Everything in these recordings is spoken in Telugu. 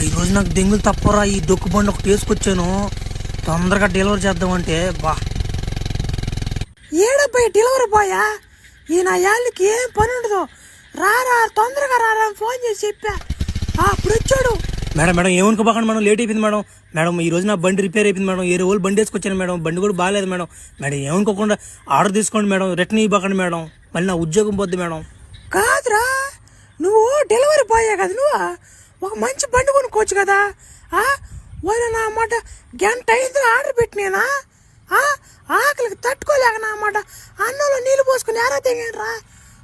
ఈ రోజు నాకు దెంగులు తప్పరా. ఈ డొక్కు బండి ఒకటి వేసుకొచ్చాను, తొందరగా డెలివరీ చేద్దామంటే. ఏడబ్బాయి డెలివరీ బాయా, ఈ నా యాళ్ళకి ఏం పని ఉండదు. రారా తొందరగా రారా ఫోన్ చేసి చెప్పా. అప్పుడు వచ్చాడు. మేడం ఏమనుకోబాకండి మేడం, లేట్ అయిపోయింది మేడం. ఈ రోజు నా బండి రిపేర్ అయిపోయింది మేడం. ఏ రోజు బండి వేసుకొచ్చాను మేడం, బండి కూడా బాగాలేదు మేడం. ఏమనుకోకుండా ఆర్డర్ తీసుకోండి మేడం, రిటర్న్ ఇవ్వకండి మేడం, మళ్ళీ నా ఉద్యోగం పోద్ది మేడం. కాదురా, నువ్వు డెలివరీ బాయే కదా, నువ్వు ఒక మంచి బండి కొనుక్కోవచ్చు కదా. వాళ్ళు నా మాట గంట అయింది ఆర్డర్ పెట్టినేనా, ఆకలికి తట్టుకోలేక నా మాట అన్నంలో నీళ్ళు పోసుకుని ఎరా తెగరా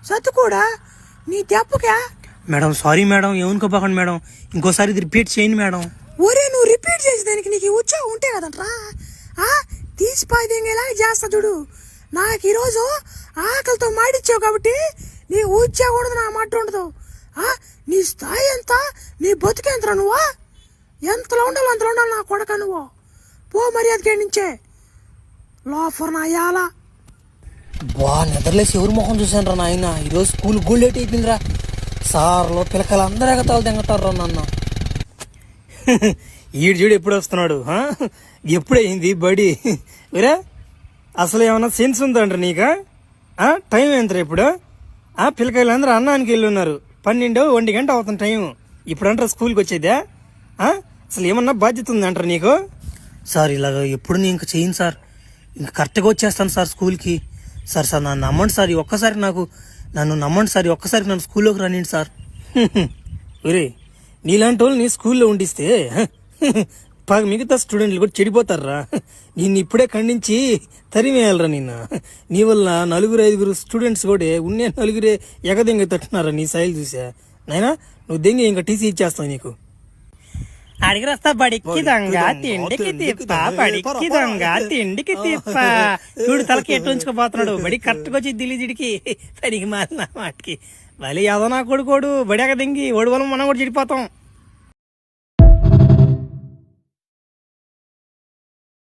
సత్తు కూడా నీ దెబ్బకే. మేడం సారీ మేడం, ఏమనుకోపోకండి మేడం, ఇంకోసారి ఇది రిపీట్ చేయండి మేడం. ఒరే నువ్వు రిపీట్ చేసేదానికి నీకు ఉద్యోగం ఉంటే కదంట్రా, తీసిపోయేలా చేస్తా చూడు. నాకు ఈరోజు ఆకలితో మాడిచ్చావు కాబట్టి నీ ఉద్యోగం ఉండదు, నా మాట ఉండదు. నీ స్థాయి ఎంత, నీ బతుకెంతరా, నువ్వు ఎంతలో ఉండాలి అంతలో ఉండాలి నా కొడక. నువ్వు పో మర్యాదకి నుంచే లోఫర్ నా యాలా. నిద్రలేసి ఎవరు మొహం చూసాను రా నాయన. ఈరోజు స్కూల్ గోల్ లేట్ అయిపోయిందిరా. సార్లో పిల్లకాయలు అందరూ ఎగతాలు తెంగతారు నాన్న. ఈడు చూడు ఎప్పుడు వస్తున్నాడు, ఎప్పుడైంది బడి వేరే. అసలు ఏమన్నా సెన్స్ ఉందంట నీకా? టైం ఎంతరా ఇప్పుడు? పిల్లకాయలు అందరూ అన్నానికి వెళ్ళి ఉన్నారు. 12-1 గంట అవుతుంది టైం. ఇప్పుడు అంటారా స్కూల్కి వచ్చేదా? అసలు ఏమన్నా బాధ్యత ఉందంటారా నీకు? సార్ ఇలాగ ఎప్పుడు నేను ఇంక చేయను సార్, ఇంకా కరెక్ట్గా వచ్చేస్తాను సార్ స్కూల్కి. సార్ నన్ను నమ్మండి సార్, ఒక్కసారి నన్ను నమ్మండి సార్, ఒక్కసారి నన్ను స్కూల్లోకి రానిండి సార్. ఒరే నీలాంటి వాళ్ళు నీ స్కూల్లో ఉండిస్తే మిగతా స్టూడెంట్లు కూడా చెడిపోతారా. నిన్ను ఇప్పుడే ఖండించి తరిమేయాలరా నిన్న. నీ వల్ల 4-5 స్టూడెంట్స్ కూడా ఉన్నే 4 ఎగదెంగ తట్టున్నారా నీ సైల్ చూసా. నైనా నువ్వు దెంగి ఇంకా టీసీ ఇచ్చేస్తావు నీకు. అడిగి వస్తా బడికి దొంగ తిండికి తిప్ప, బడికి దొంగ తిండికి తిప్ప. చూడు తలకి ఎట్టు ఉంచుకోపోతున్నాడు. బడి కరెక్ట్గా వచ్చి దిలీజిడికి పనికి మారిన వాటికి. మళ్ళీ ఏదో నా కొడుకోడు బడి ఎగ దింగి ఓడి వల్ల మనం కూడా చెడిపోతాం.